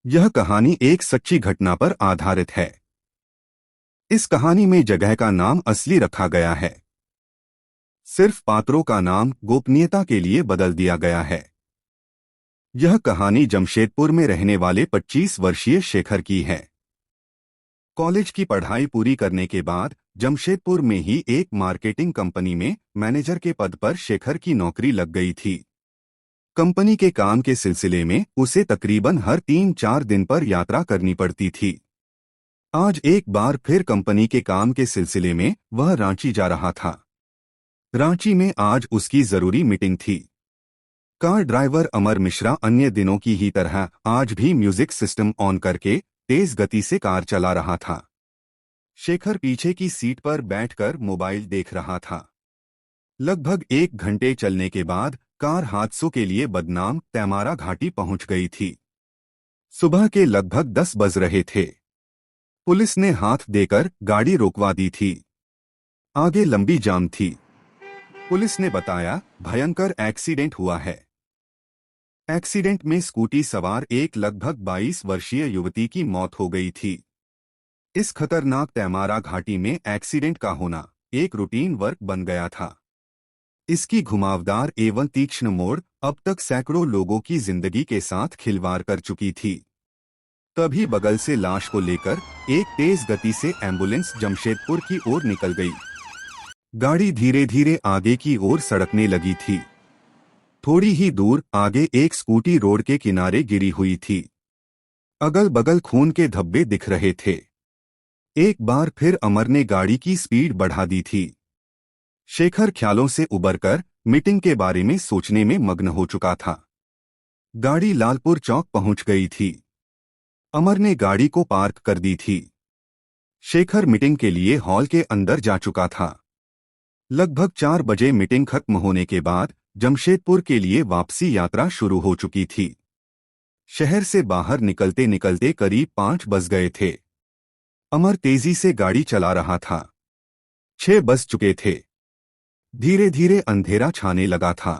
यह कहानी एक सच्ची घटना पर आधारित है। इस कहानी में जगह का नाम असली रखा गया है। सिर्फ पात्रों का नाम गोपनीयता के लिए बदल दिया गया है। यह कहानी जमशेदपुर में रहने वाले 25 वर्षीय शेखर की है। कॉलेज की पढ़ाई पूरी करने के बाद जमशेदपुर में ही एक मार्केटिंग कंपनी में मैनेजर के पद पर शेखर की नौकरी लग गई थी। कंपनी के काम के सिलसिले में उसे तकरीबन हर 3-4 दिन पर यात्रा करनी पड़ती थी। आज एक बार फिर कंपनी के काम के सिलसिले में वह रांची जा रहा था। रांची में आज उसकी जरूरी मीटिंग थी। कार ड्राइवर अमर मिश्रा अन्य दिनों की ही तरह आज भी म्यूजिक सिस्टम ऑन करके तेज गति से कार चला रहा था। शेखर पीछे की सीट पर बैठकर मोबाइल देख रहा था। लगभग 1 घंटे चलने के बाद कार हादसों के लिए बदनाम तेमारा घाटी पहुंच गई थी। सुबह के लगभग 10 बज रहे थे। पुलिस ने हाथ देकर गाड़ी रोकवा दी थी। आगे लंबी जाम थी। पुलिस ने बताया भयंकर एक्सीडेंट हुआ है। एक्सीडेंट में स्कूटी सवार एक लगभग 22 वर्षीय युवती की मौत हो गई थी। इस खतरनाक तेमारा घाटी में एक्सीडेंट का होना एक रूटीन वर्क बन गया था। इसकी घुमावदार एवं तीक्ष्ण मोड़ अब तक सैकड़ों लोगों की जिंदगी के साथ खिलवाड़ कर चुकी थी। तभी बगल से लाश को लेकर एक तेज गति से एम्बुलेंस जमशेदपुर की ओर निकल गई। गाड़ी धीरे धीरे आगे की ओर सड़कने लगी थी। थोड़ी ही दूर आगे एक स्कूटी रोड के किनारे गिरी हुई थी। अगल बगल खून के धब्बे दिख रहे थे। एक बार फिर अमर ने गाड़ी की स्पीड बढ़ा दी थी। शेखर ख्यालों से उबरकर मीटिंग के बारे में सोचने में मग्न हो चुका था। गाड़ी लालपुर चौक पहुंच गई थी। अमर ने गाड़ी को पार्क कर दी थी। शेखर मीटिंग के लिए हॉल के अंदर जा चुका था। लगभग 4 बजे मीटिंग खत्म होने के बाद जमशेदपुर के लिए वापसी यात्रा शुरू हो चुकी थी। शहर से बाहर निकलते निकलते करीब 5 बज गए थे। अमर तेजी से गाड़ी चला रहा था। 6 बज चुके थे। धीरे धीरे अंधेरा छाने लगा था।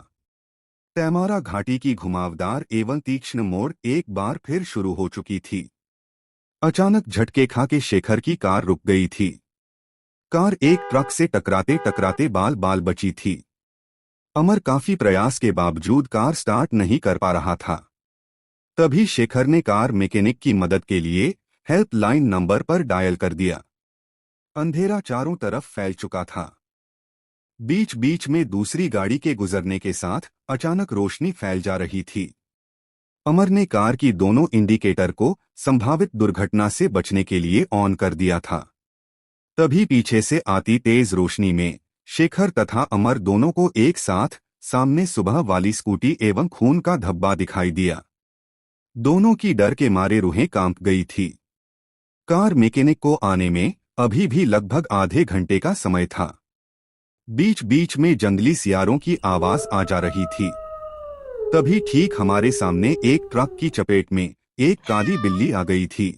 तेमारा घाटी की घुमावदार एवं तीक्ष्ण मोड़ एक बार फिर शुरू हो चुकी थी। अचानक झटके खा के शेखर की कार रुक गई थी। कार एक ट्रक से टकराते टकराते बाल बाल बची थी। अमर काफी प्रयास के बावजूद कार स्टार्ट नहीं कर पा रहा था। तभी शेखर ने कार मैकेनिक की मदद के लिए हेल्पलाइन नंबर पर डायल कर दिया। अंधेरा चारों तरफ फैल चुका था। बीच बीच में दूसरी गाड़ी के गुजरने के साथ अचानक रोशनी फैल जा रही थी। अमर ने कार की दोनों इंडिकेटर को संभावित दुर्घटना से बचने के लिए ऑन कर दिया था। तभी पीछे से आती तेज रोशनी में शेखर तथा अमर दोनों को एक साथ सामने सुबह वाली स्कूटी एवं खून का धब्बा दिखाई दिया। दोनों की डर के मारे रूहें कांप गई थी। कार मैकेनिक को आने में अभी भी लगभग आधे घंटे का समय था। बीच बीच में जंगली सियारों की आवाज आ जा रही थी। तभी ठीक हमारे सामने एक ट्रक की चपेट में एक काली बिल्ली आ गई थी।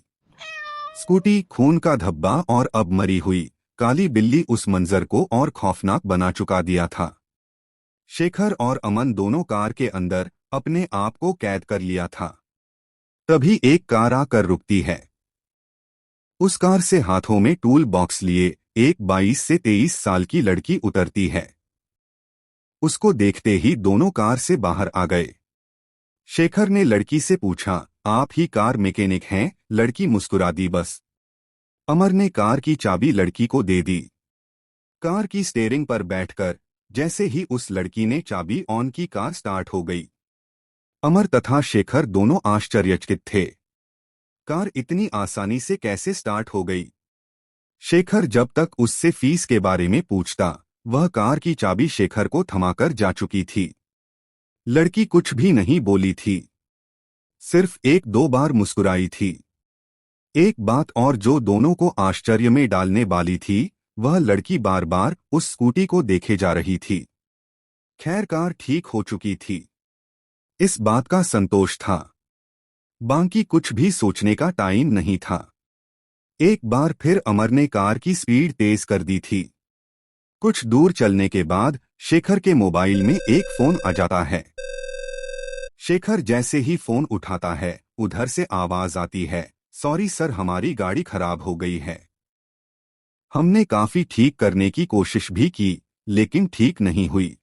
स्कूटी, खून का धब्बा और अब मरी हुई काली बिल्ली उस मंजर को और खौफनाक बना चुका दिया था। शेखर और अमन दोनों कार के अंदर अपने आप को कैद कर लिया था। तभी एक कार आकर रुकती है। उस कार से हाथों में टूल बॉक्स लिए एक 22 से 23 साल की लड़की उतरती है। उसको देखते ही दोनों कार से बाहर आ गए। शेखर ने लड़की से पूछा, आप ही कार मैकेनिक हैं? लड़की मुस्कुरा दी बस। अमर ने कार की चाबी लड़की को दे दी। कार की स्टीयरिंग पर बैठकर जैसे ही उस लड़की ने चाबी ऑन की, कार स्टार्ट हो गई। अमर तथा शेखर दोनों आश्चर्यचकित थे। कार इतनी आसानी से कैसे स्टार्ट हो गई? शेखर जब तक उससे फीस के बारे में पूछता, वह कार की चाबी शेखर को थमाकर जा चुकी थी। लड़की कुछ भी नहीं बोली थी, सिर्फ 1-2 बार मुस्कुराई थी। एक बात और जो दोनों को आश्चर्य में डालने वाली थी, वह लड़की बार बार उस स्कूटी को देखे जा रही थी। खैर, कार ठीक हो चुकी थी, इस बात का संतोष था। बाकी कुछ भी सोचने का टाइम नहीं था। एक बार फिर अमर ने कार की स्पीड तेज कर दी थी। कुछ दूर चलने के बाद शेखर के मोबाइल में एक फोन आ जाता है। शेखर जैसे ही फोन उठाता है, उधर से आवाज आती है, सॉरी सर, हमारी गाड़ी खराब हो गई है। हमने काफी ठीक करने की कोशिश भी की, लेकिन ठीक नहीं हुई,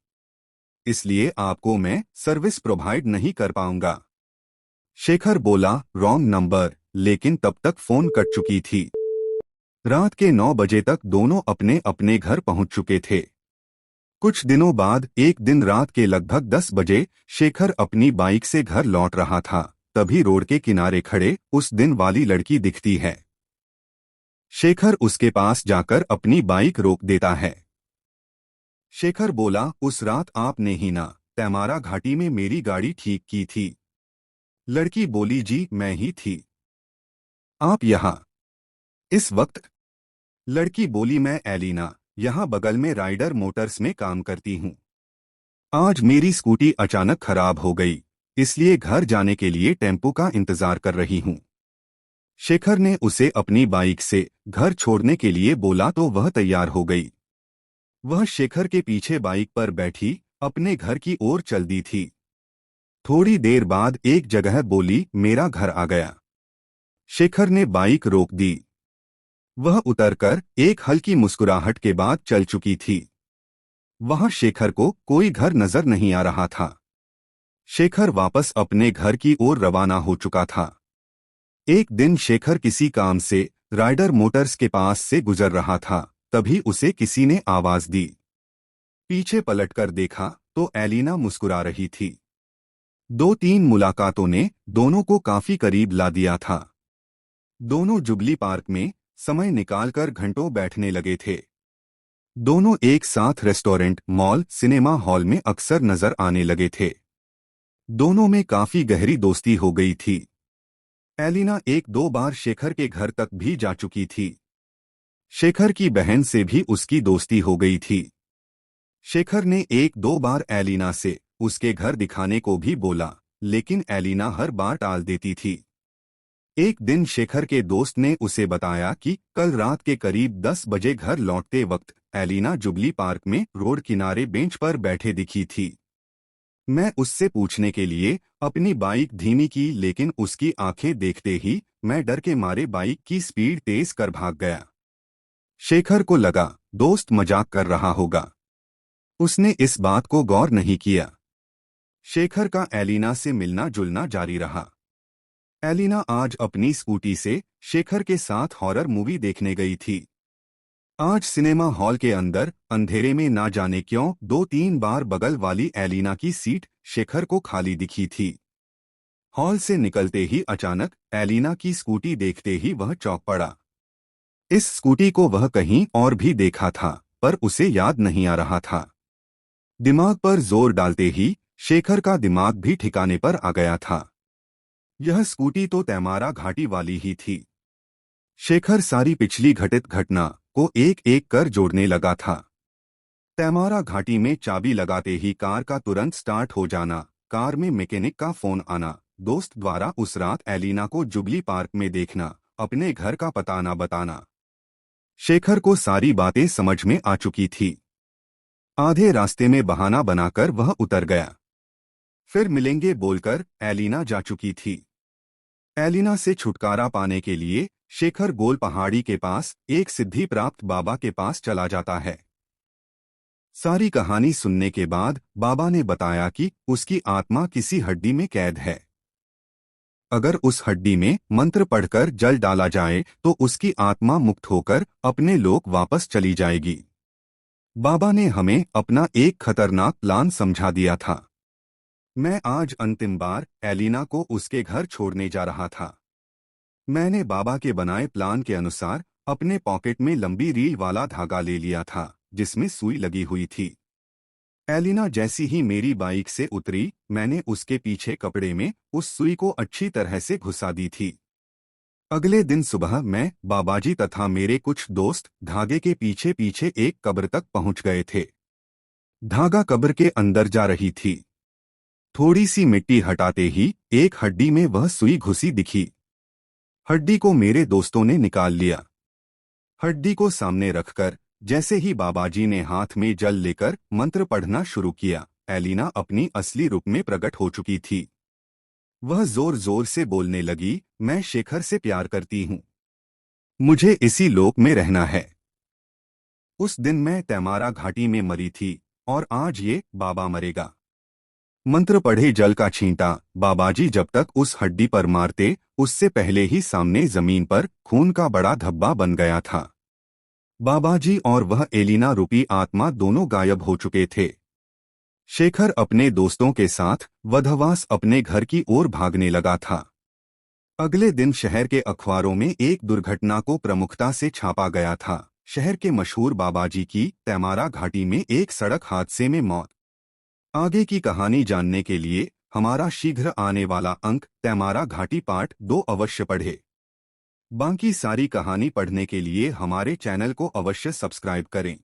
इसलिए आपको मैं सर्विस प्रोवाइड नहीं कर पाऊंगा। शेखर बोला, रॉन्ग नंबर, लेकिन तब तक फोन कट चुकी थी। रात के 9 बजे तक दोनों अपने अपने घर पहुंच चुके थे। कुछ दिनों बाद एक दिन रात के लगभग 10 बजे शेखर अपनी बाइक से घर लौट रहा था, तभी रोड के किनारे खड़े उस दिन वाली लड़की दिखती है। शेखर उसके पास जाकर अपनी बाइक रोक देता है। शेखर बोला, उस रात आपने ही ना तैमारा घाटी में मेरी गाड़ी ठीक की थी? लड़की बोली, जी मैं ही थी। आप यहाँ इस वक्त? लड़की बोली, मैं एलिना, यहाँ बगल में राइडर मोटर्स में काम करती हूँ। आज मेरी स्कूटी अचानक खराब हो गई, इसलिए घर जाने के लिए टेम्पो का इंतजार कर रही हूँ। शेखर ने उसे अपनी बाइक से घर छोड़ने के लिए बोला तो वह तैयार हो गई। वह शेखर के पीछे बाइक पर बैठी अपने घर की ओर चल दी थी। थोड़ी देर बाद एक जगह बोली, मेरा घर आ गया। शेखर ने बाइक रोक दी। वह उतरकर एक हल्की मुस्कुराहट के बाद चल चुकी थी। वहां शेखर को कोई घर नजर नहीं आ रहा था। शेखर वापस अपने घर की ओर रवाना हो चुका था। एक दिन शेखर किसी काम से राइडर मोटर्स के पास से गुजर रहा था, तभी उसे किसी ने आवाज दी। पीछे पलटकर देखा तो एलिना मुस्कुरा रही थी। 2-3 मुलाकातों ने दोनों को काफी करीब ला दिया था। दोनों जुबली पार्क में समय निकालकर घंटों बैठने लगे थे। दोनों एक साथ रेस्टोरेंट, मॉल, सिनेमा हॉल में अक्सर नजर आने लगे थे। दोनों में काफी गहरी दोस्ती हो गई थी। एलिना 1-2 बार शेखर के घर तक भी जा चुकी थी। शेखर की बहन से भी उसकी दोस्ती हो गई थी। शेखर ने 1-2 बार एलिना से उसके घर दिखाने को भी बोला, लेकिन एलिना हर बार टाल देती थी। एक दिन शेखर के दोस्त ने उसे बताया कि कल रात के करीब 10 बजे घर लौटते वक्त एलिना जुबली पार्क में रोड किनारे बेंच पर बैठे दिखी थी। मैं उससे पूछने के लिए अपनी बाइक धीमी की, लेकिन उसकी आंखें देखते ही मैं डर के मारे बाइक की स्पीड तेज कर भाग गया। शेखर को लगा दोस्त मजाक कर रहा होगा। उसने इस बात को गौर नहीं किया। शेखर का एलिना से मिलना जुलना जारी रहा। एलिना आज अपनी स्कूटी से शेखर के साथ हॉरर मूवी देखने गई थी। आज सिनेमा हॉल के अंदर अंधेरे में ना जाने क्यों 2-3 बार बगल वाली एलिना की सीट शेखर को खाली दिखी थी। हॉल से निकलते ही अचानक एलिना की स्कूटी देखते ही वह चौंक पड़ा। इस स्कूटी को वह कहीं और भी देखा था, पर उसे याद नहीं आ रहा था। दिमाग पर जोर डालते ही शेखर का दिमाग भी ठिकाने पर आ गया था। यह स्कूटी तो तैमारा घाटी वाली ही थी। शेखर सारी पिछली घटित घटना को एक एक कर जोड़ने लगा था। तैमारा घाटी में चाबी लगाते ही कार का तुरंत स्टार्ट हो जाना, कार में मैकेनिक का फोन आना, दोस्त द्वारा उस रात एलिना को जुबली पार्क में देखना, अपने घर का पता न बताना। शेखर को सारी बातें समझ में आ चुकी थी। आधे रास्ते में बहाना बनाकर वह उतर गया। फिर मिलेंगे बोलकर एलिना जा चुकी थी। एलिना से छुटकारा पाने के लिए शेखर गोल पहाड़ी के पास एक सिद्धि प्राप्त बाबा के पास चला जाता है। सारी कहानी सुनने के बाद बाबा ने बताया कि उसकी आत्मा किसी हड्डी में कैद है। अगर उस हड्डी में मंत्र पढ़कर जल डाला जाए तो उसकी आत्मा मुक्त होकर अपने लोक वापस चली जाएगी। बाबा ने हमें अपना एक खतरनाक प्लान समझा दिया था। मैं आज अंतिम बार एलिना को उसके घर छोड़ने जा रहा था। मैंने बाबा के बनाए प्लान के अनुसार अपने पॉकेट में लंबी रील वाला धागा ले लिया था, जिसमें सुई लगी हुई थी। एलिना जैसी ही मेरी बाइक से उतरी, मैंने उसके पीछे कपड़े में उस सुई को अच्छी तरह से घुसा दी थी। अगले दिन सुबह मैं, बाबाजी तथा मेरे कुछ दोस्त धागे के पीछे पीछे एक कब्र तक पहुंच गए थे। धागा कब्र के अंदर जा रही थी। थोड़ी सी मिट्टी हटाते ही एक हड्डी में वह सुई घुसी दिखी। हड्डी को मेरे दोस्तों ने निकाल लिया। हड्डी को सामने रखकर जैसे ही बाबाजी ने हाथ में जल लेकर मंत्र पढ़ना शुरू किया, एलिना अपनी असली रूप में प्रकट हो चुकी थी। वह जोर जोर से बोलने लगी, मैं शेखर से प्यार करती हूँ। मुझे इसी लोक में रहना है। उस दिन मैं तैमारा घाटी में मरी थी और आज ये बाबा मरेगा। मंत्र पढ़े जल का छींटा बाबाजी जब तक उस हड्डी पर मारते, उससे पहले ही सामने जमीन पर खून का बड़ा धब्बा बन गया था। बाबाजी और वह एलिना रूपी आत्मा दोनों गायब हो चुके थे। शेखर अपने दोस्तों के साथ वधवास अपने घर की ओर भागने लगा था। अगले दिन शहर के अखबारों में एक दुर्घटना को प्रमुखता से छापा गया था। शहर के मशहूर बाबाजी की तैमारा घाटी में एक सड़क हादसे में मौत। आगे की कहानी जानने के लिए हमारा शीघ्र आने वाला अंक तैमारा घाटी पार्ट 2 अवश्य पढ़े। बाकी सारी कहानी पढ़ने के लिए हमारे चैनल को अवश्य सब्सक्राइब करें।